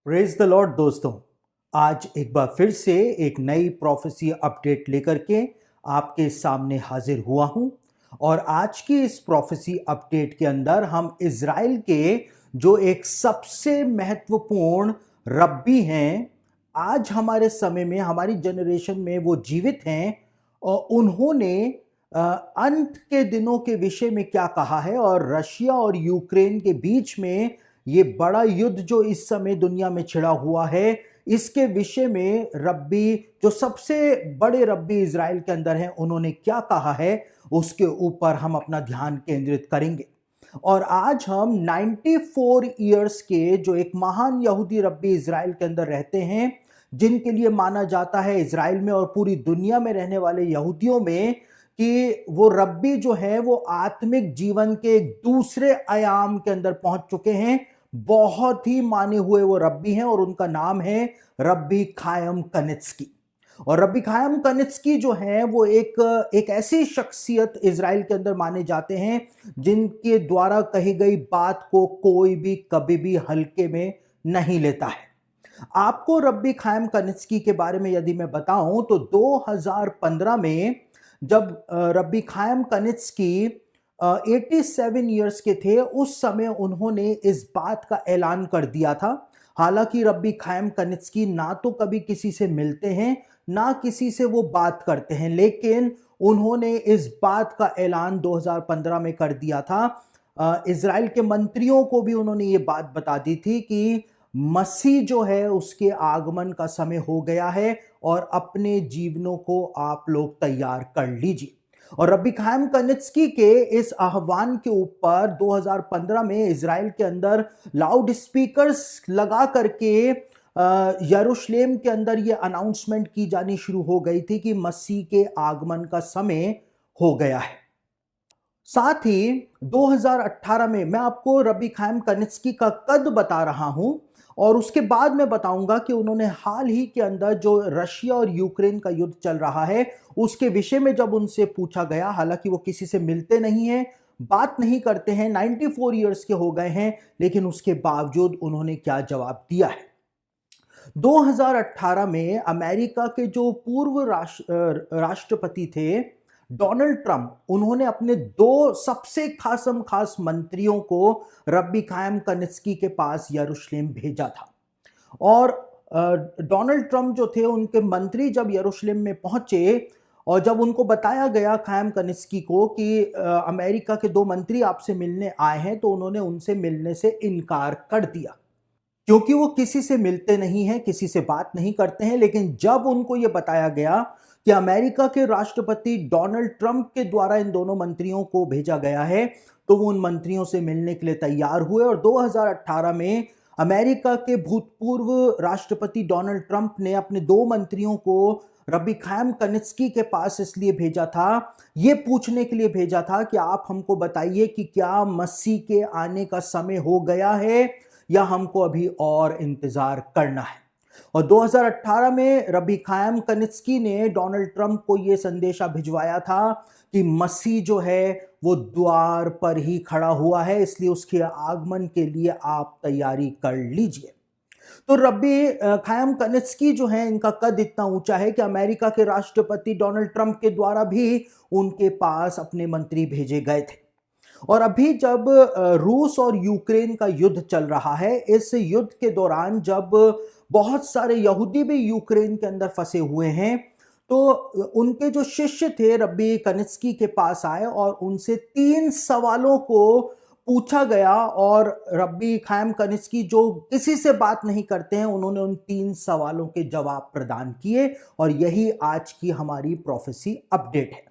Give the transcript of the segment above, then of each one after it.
Praise the Lord दोस्तों। आज एक बार फिर से एक नई प्रोफेसी अपडेट लेकर के आपके सामने हाजिर हुआ हूं। और आज की इस प्रोफेसी अपडेट के अंदर हम इज़राइल के जो एक सबसे महत्वपूर्ण रब्बी हैं, आज हमारे समय में हमारी जनरेशन में वो जीवित हैं और उन्होंने अंत के दिनों के विषय में क्या कहा है और रशिया और यूक्रेन के बीच में ये बड़ा युद्ध जो इस समय दुनिया में छिड़ा हुआ है, इसके विषय में रब्बी जो सबसे बड़े रब्बी इज़राइल के अंदर हैं, उन्होंने क्या कहा है, उसके ऊपर हम अपना ध्यान केंद्रित करेंगे। और आज हम 94 इयर्स के जो एक महान यहूदी रब्बी इज़राइल के अंदर रहते हैं, जिनके लिए माना जाता है इज़राइल में और पूरी दुनिया में रहने वाले यहूदियों में कि वो रब्बी जो है वो आत्मिक जीवन के एक दूसरे आयाम के अंदर पहुंच चुके हैं। बहुत ही माने हुए वो रब्बी हैं और उनका नाम है रब्बी खायम कनित्स्की। और रब्बी खायम कनित्स्की जो है वो एक ऐसी शख्सियत इज़राइल के अंदर माने जाते हैं जिनके द्वारा कही गई बात को कोई भी कभी भी हल्के में नहीं लेता है। आपको रब्बी खायम कनित्स्की के बारे में यदि मैं बताऊं तो 2015 में जब रब्बी खायम कनित्स्की 87 ईयर्स के थे, उस समय उन्होंने इस बात का ऐलान कर दिया था। हालांकि रब्बी खायम कनित्स्की ना तो कभी किसी से मिलते हैं ना किसी से वो बात करते हैं, लेकिन उन्होंने इस बात का ऐलान 2015 में कर दिया था। इज़राइल के मंत्रियों को भी उन्होंने ये बात बता दी थी कि मसीह जो है उसके आगमन का समय हो गया है और अपने जीवनों को आप लोग तैयार कर लीजिए। और रब्बी खायम कनित्स्की के इस आह्वान के ऊपर 2015 में इज़राइल के अंदर लाउड स्पीकर्स लगा करके यरूशलेम के अंदर ये अनाउंसमेंट की जानी शुरू हो गई थी कि मसीह के आगमन का समय हो गया है। साथ ही 2018 में मैं आपको रब्बी खायम कनित्स्की का कद बता रहा हूं और उसके बाद मैं बताऊंगा कि उन्होंने हाल ही के अंदर जो रशिया और यूक्रेन का युद्ध चल रहा है उसके विषय में जब उनसे पूछा गया, हालांकि वो किसी से मिलते नहीं हैं, बात नहीं करते हैं, 94 इयर्स के हो गए हैं, लेकिन उसके बावजूद उन्होंने क्या जवाब दिया है। 2018 में अमेरिका के जो पूर्व राष्ट्रपति थे डोनाल्ड ट्रंप, उन्होंने अपने दो सबसे खासम खास मंत्रियों को रब्बी खायम कनित्स्की के पास यरूशलेम भेजा था। और डोनाल्ड ट्रंप जो थे उनके मंत्री जब यरूशलेम में पहुंचे और जब उनको बताया गया खायम कनित्स्की को कि अमेरिका के दो मंत्री आपसे मिलने आए हैं, तो उन्होंने उनसे मिलने से इनकार कर दिया क्योंकि वो किसी से मिलते नहीं हैं, किसी से बात नहीं करते हैं। लेकिन जब उनको ये बताया गया कि अमेरिका के राष्ट्रपति डोनाल्ड ट्रंप के द्वारा इन दोनों मंत्रियों को भेजा गया है, तो वो उन मंत्रियों से मिलने के लिए तैयार हुए। और 2018 में अमेरिका के भूतपूर्व राष्ट्रपति डोनाल्ड ट्रंप ने अपने दो मंत्रियों को रब्बी खायम कनित्स्की के पास इसलिए भेजा था, ये पूछने के लिए भेजा था कि आप हमको बताइए कि क्या मसीह के आने का समय हो गया है या हमको अभी और इंतजार करना है। और 2018 में रब्बी खायम कनित्स्की ने डोनाल्ड ट्रंप को यह संदेशा भिजवाया था कि मसीह जो है वो द्वार पर ही खड़ा हुआ है, इसलिए उसके आगमन के लिए आप तैयारी कर लीजिए। तो रब्बी खायम कनित्स्की जो है, इनका कद इतना ऊंचा है कि अमेरिका के राष्ट्रपति डोनाल्ड ट्रंप के द्वारा भी उनके पास अपने मंत्री भेजे गए थे। और अभी जब रूस और यूक्रेन का युद्ध चल रहा है, इस युद्ध के दौरान जब बहुत सारे यहूदी भी यूक्रेन के अंदर फंसे हुए हैं, तो उनके जो शिष्य थे रब्बी कनित्स्की के पास आए और उनसे 3 सवालों को पूछा गया। और रब्बी खायम कनित्स्की जो किसी से बात नहीं करते हैं, उन्होंने उन 3 सवालों के जवाब प्रदान किए और यही आज की हमारी प्रोफेसी अपडेट है।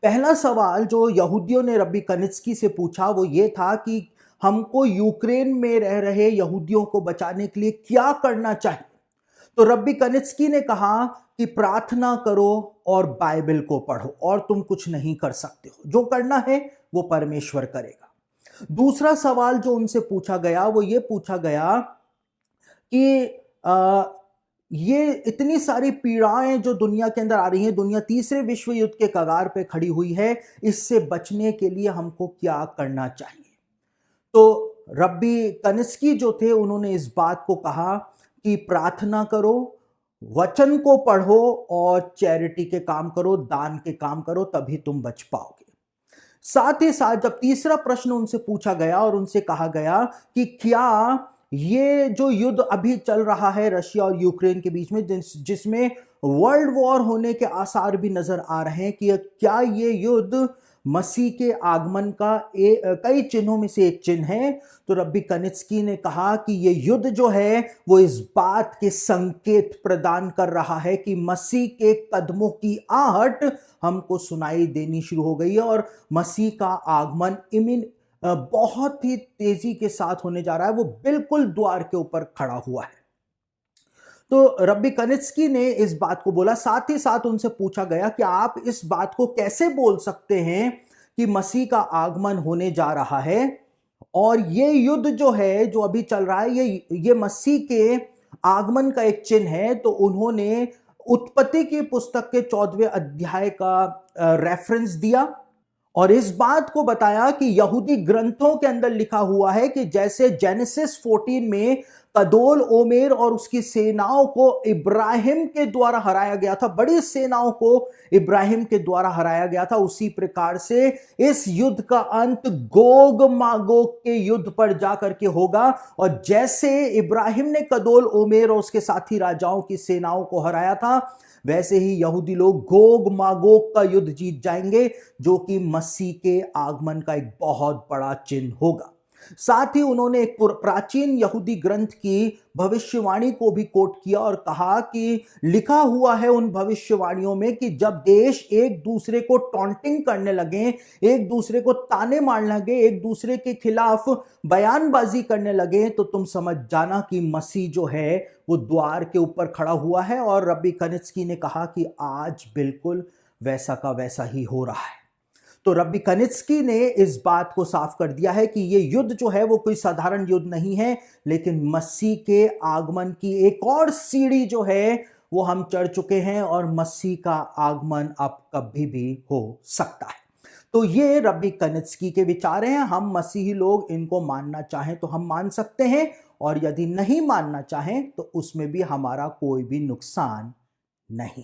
पहला सवाल जो यहूदियों ने रब्बी कनित्स्की से पूछा वो ये था कि हमको यूक्रेन में रह रहे यहूदियों को बचाने के लिए क्या करना चाहिए। तो रब्बी कनित्स्की ने कहा कि प्रार्थना करो और बाइबल को पढ़ो, और तुम कुछ नहीं कर सकते हो, जो करना है वो परमेश्वर करेगा। दूसरा सवाल जो उनसे पूछा गया वो ये पूछा गया कि ये इतनी सारी पीड़ाएं जो दुनिया के अंदर आ रही हैं, दुनिया तीसरे विश्व युद्ध के कगार पे खड़ी हुई है, इससे बचने के लिए हमको क्या करना चाहिए। तो रब्बी कनिस्की जो थे उन्होंने इस बात को कहा कि प्रार्थना करो, वचन को पढ़ो और चैरिटी के काम करो, दान के काम करो, तभी तुम बच पाओगे। साथ ही साथ जब तीसरा प्रश्न उनसे पूछा गया और उनसे कहा गया कि क्या ये जो युद्ध अभी चल रहा है रशिया और यूक्रेन के बीच में, जिसमें वर्ल्ड वॉर होने के आसार भी नजर आ रहे हैं, कि क्या ये युद्ध मसीह के आगमन का कई चिन्हों में से एक चिन्ह है? तो रब्बी कनित्स्की ने कहा कि ये युद्ध जो है वो इस बात के संकेत प्रदान कर रहा है कि मसीह के कदमों की आहट हमको सुनाई देनी शुरू हो गई है और मसीह का आगमन बहुत ही तेजी के साथ होने जा रहा है। वो बिल्कुल द्वार के ऊपर खड़ा हुआ है। तो रब्बी कनित्स्की ने इस बात को बोला। साथ ही साथ उनसे पूछा गया कि आप इस बात को कैसे बोल सकते हैं कि मसीह का आगमन होने जा रहा है और ये युद्ध जो है जो अभी चल रहा है ये मसीह के आगमन का एक चिन्ह है। तो उन्होंने उत्पत्ति की पुस्तक के 14वें अध्याय का रेफरेंस दिया और इस बात को बताया कि यहूदी ग्रंथों के अंदर लिखा हुआ है कि जैसे जेनेसिस 14 में कदोल ओमेर और उसकी सेनाओं को इब्राहिम के द्वारा हराया गया था, बड़ी सेनाओं को इब्राहिम के द्वारा हराया गया था, उसी प्रकार से इस युद्ध का अंत गोग मागोग के युद्ध पर जाकर के होगा। और जैसे इब्राहिम ने कदोल ओमेर और उसके साथी राजाओं की सेनाओं को हराया था, वैसे ही यहूदी लोग गोग मागोग का युद्ध जीत जाएंगे, जो कि मसीह के आगमन का एक बहुत बड़ा चिन्ह होगा। साथ ही उन्होंने एक प्राचीन यहूदी ग्रंथ की भविष्यवाणी को भी कोट किया और कहा कि लिखा हुआ है उन भविष्यवाणियों में कि जब देश एक दूसरे को टॉन्टिंग करने लगे, एक दूसरे को ताने मारने लगे, एक दूसरे के खिलाफ बयानबाजी करने लगे, तो तुम समझ जाना कि मसीह जो है वो द्वार के ऊपर खड़ा हुआ है। और रब्बी कनित्स्की ने कहा कि आज बिल्कुल वैसा का वैसा ही हो रहा है। तो रब्बी कनित्स्की ने इस बात को साफ कर दिया है कि ये युद्ध जो है वो कोई साधारण युद्ध नहीं है, लेकिन मसीह के आगमन की एक और सीढ़ी जो है वो हम चढ़ चुके हैं और मसीह का आगमन अब कभी भी हो सकता है। तो ये रब्बी कनित्स्की के विचार हैं। हम मसीही लोग इनको मानना चाहें तो हम मान सकते हैं और यदि नहीं मानना चाहें तो उसमें भी हमारा कोई भी नुकसान नहीं।